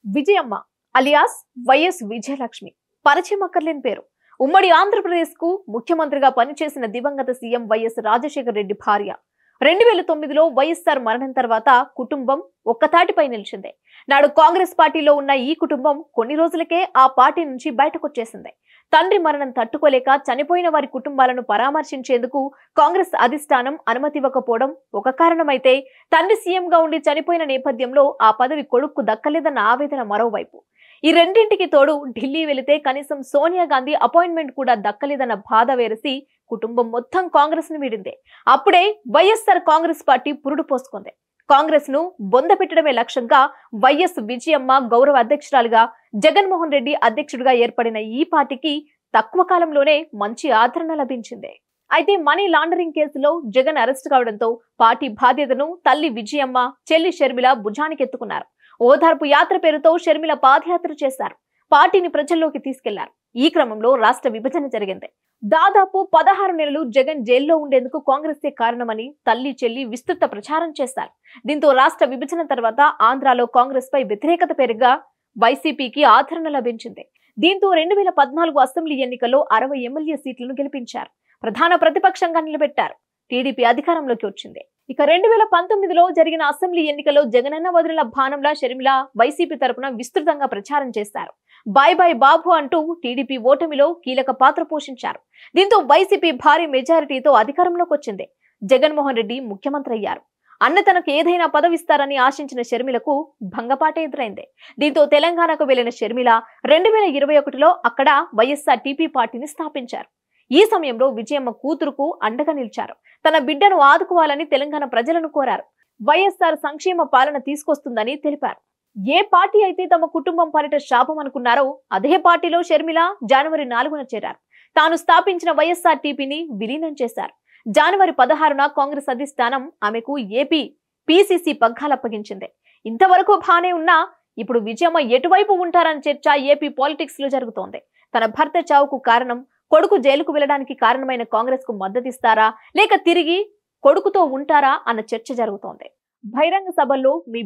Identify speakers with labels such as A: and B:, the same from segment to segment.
A: Vijayamma alias YS Vijayalakshmi పరిచయం అక్కర్లేని పేరు. ఉమ్మడి ఆంధ్రప్రదేశ్ కు ముఖ్యమంత్రిగా పనిచేసిన దివంగత సీఎం వైఎస్ రాజశేఖర రెడ్డి భార్య. 2009లో వైఎస్ఆర్ మరణం తర్వాత కుటుంబం ఒక్కతాటిపై నిలిచింది. నాడు కాంగ్రెస్ పార్టీలో ఉన్న ఈ కుటుంబం కొన్ని రోజులకే ఆ పార్టీ నుంచి బయటకొచ్చేసింది. తండ్రి మరణం తట్టుకోలేక చనిపోయిన వారి కుటుంబాలను పరామర్శించేందుకు కాంగ్రెస్ అధిష్టానం అనుమతి ఇవ్వకపోవడం ఒక కారణమైతే, తండ్రి సీఎంగా ఉండి చనిపోయిన నేపథ్యంలో ఆ పదవి కొడుక్కు దక్కలేదన్న ఆవేదన మరోవైపు. ఈ రెండింటికి తోడు ఢిల్లీ వెళితే కనీసం సోనియా గాంధీ అపాయింట్మెంట్ కూడా దక్కలేదన్న బాధ వేరసి కుటుంబం మొత్తం కాంగ్రెస్ ను వీడింది. అప్పుడే వైఎస్ఆర్ కాంగ్రెస్ పార్టీ పురుడు పోసుకుంది. కాంగ్రెస్ ను బొంద పెట్టడమే లక్ష్యంగా వైఎస్ విజయమ్మ గౌరవ అధ్యక్షురాలుగా, జగన్మోహన్ రెడ్డి అధ్యక్షుడిగా ఏర్పడిన ఈ పార్టీకి తక్కువ కాలంలోనే మంచి ఆదరణ లభించింది. అయితే మనీ లాండరింగ్ కేసులో జగన్ అరెస్ట్ కావడంతో పార్టీ బాధ్యతను తల్లి విజయమ్మ, చెల్లి షర్మిల భుజానికెత్తుకున్నారు. ఓదార్పు యాత్ర పేరుతో షర్మిల పాదయాత్ర చేశారు. పార్టీని ప్రజల్లోకి తీసుకెళ్లారు. ఈ క్రమంలో రాష్ట్ర విభజన జరిగింది. దాదాపు 16 నెలలు జగన్ జైల్లో ఉండేందుకు కాంగ్రెసే కారణమని తల్లి, చెల్లి విస్తృత ప్రచారం చేశారు. దీంతో రాష్ట్ర విభజన తర్వాత ఆంధ్రాలో కాంగ్రెస్ పై వ్యతిరేకత పెరిగా వైసీపీకి ఆదరణ లభించింది. దీంతో 2014 అసెంబ్లీ ఎన్నికల్లో 60 ఎమ్మెల్యే సీట్లను గెలిపించారు. ప్రధాన ప్రతిపక్షంగా నిలబెట్టారు. టీడీపీ అధికారంలోకి వచ్చింది. ఇక 2019లో జరిగిన అసెంబ్లీ ఎన్నికల్లో జగనన్న వదిలిన బాణంలా షర్మిల వైసీపీ తరపున విస్తృతంగా ప్రచారం చేశారు. బాయ్ బాయ్ బాబు అంటూ టీడీపీ ఓటమిలో కీలక పాత్ర పోషించారు. దీంతో వైసీపీ భారీ మెజారిటీతో అధికారంలోకి వచ్చింది. జగన్మోహన్ రెడ్డి ముఖ్యమంత్రి అయ్యారు. అన్న తనకు ఏదైనా పదవిస్తారని ఆశించిన షర్మిలకు భంగపాట ఎదురైంది. దీంతో తెలంగాణకు వెళ్లిన షర్మిల 2021లో అక్కడ వైఎస్ఆర్టీపీ పార్టీని స్థాపించారు. ఈ సమయంలో విజయమ్మ కూతురుకు అండగా నిలిచారు. తన బిడ్డను ఆదుకోవాలని తెలంగాణ ప్రజలను కోరారు. వైఎస్ఆర్ సంక్షేమ పాలన తీసుకొస్తుందని తెలిపారు. ఏ పార్టీ అయితే తమ కుటుంబం పాలిట శాపం అనుకున్నారో అదే పార్టీలో షర్మిల జనవరి 4న చేరారు. తాను స్థాపించిన వైఎస్ఆర్టీపీని విలీనం చేశారు. జనవరి 16న కాంగ్రెస్ అధిష్టానం ఆమెకు ఏపీ పిసిసి పగ్గాలప్పగించింది. ఇంతవరకు బానే ఉన్నా ఇప్పుడు విజయమ్మ ఎటువైపు ఉంటారని చర్చ ఏపీ పాలిటిక్స్ లో జరుగుతోంది. తన భర్త చావుకు కారణం, కొడుకు జైలుకు వెళ్లడానికి కారణమైన కాంగ్రెస్ కు మద్దతిస్తారా లేక తిరిగి కొడుకుతో ఉంటారా అన్న చర్చ జరుగుతోంది. బహిరంగ సభల్లో మీ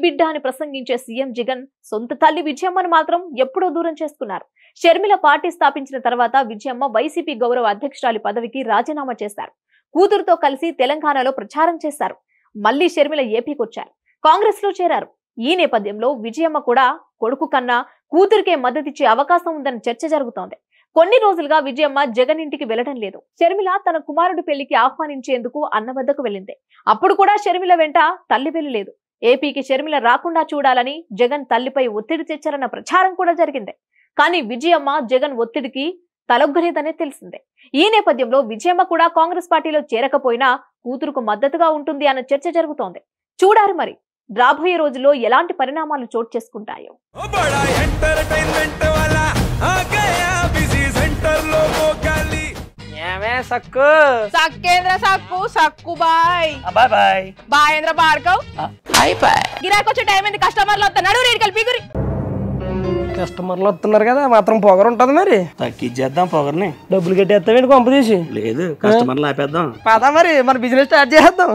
A: బిడ్డ అని ప్రసంగించే సీఎం జగన్ సొంత తల్లి విజయమ్మను మాత్రం ఎప్పుడో దూరం చేసుకున్నారు. షర్మిల పార్టీ స్థాపించిన తర్వాత విజయమ్మ వైసీపీ గౌరవ అధ్యక్షురాలి పదవికి రాజీనామా చేశారు. కూతురుతో కలిసి తెలంగాణలో ప్రచారం చేశారు. మళ్లీ షర్మిల ఏపీకి వచ్చారు. కాంగ్రెస్ లో చేరారు. ఈ నేపథ్యంలో విజయమ్మ కూడా కొడుకు కన్నా కూతురికే మద్దతిచ్చే అవకాశం ఉందన్న చర్చ జరుగుతోంది. కొన్ని రోజులుగా విజయమ్మ జగన్ ఇంటికి వెళ్లడం లేదు. షర్మిల తన కుమారుడి పెళ్లికి ఆహ్వానించేందుకు అన్న వద్దకు వెళ్ళింది. అప్పుడు కూడా షర్మిల వెంట తల్లి వెళ్ళలేదు. ఏపీకి షర్మిల రాకుండా చూడాలని జగన్ తల్లిపై ఒత్తిడి తెచ్చారన్న ప్రచారం కూడా జరిగింది. కానీ విజయమ్మ జగన్ ఒత్తిడికి తలొగ్గలేదనే తెలిసిందే. ఈ నేపథ్యంలో విజయమ్మ కూడా కాంగ్రెస్ పార్టీలో చేరకపోయినా కూతురుకు మద్దతుగా ఉంటుంది అన్న చర్చ జరుగుతోంది. చూడాలి మరి రాబోయే రోజుల్లో ఎలాంటి పరిణామాలు చోటు చేసుకుంటాయో.
B: గిరాకొచ్చే టైం ఏంది? కస్టమర్లు వస్తున్నారు.
C: కస్టమర్లు వస్తున్నారు కదా, మాత్రం పొగరు ఉంటది. మరి
D: తగ్గిచ్చేద్దాం పొగర్ని.
C: డబ్బులు కట్టేస్తామేంటి కొంప తీసి?
D: లేదు, కస్టమర్లు ఆపేద్దాం.
C: పదా మరి మన బిజినెస్ స్టార్ట్ చేద్దాం.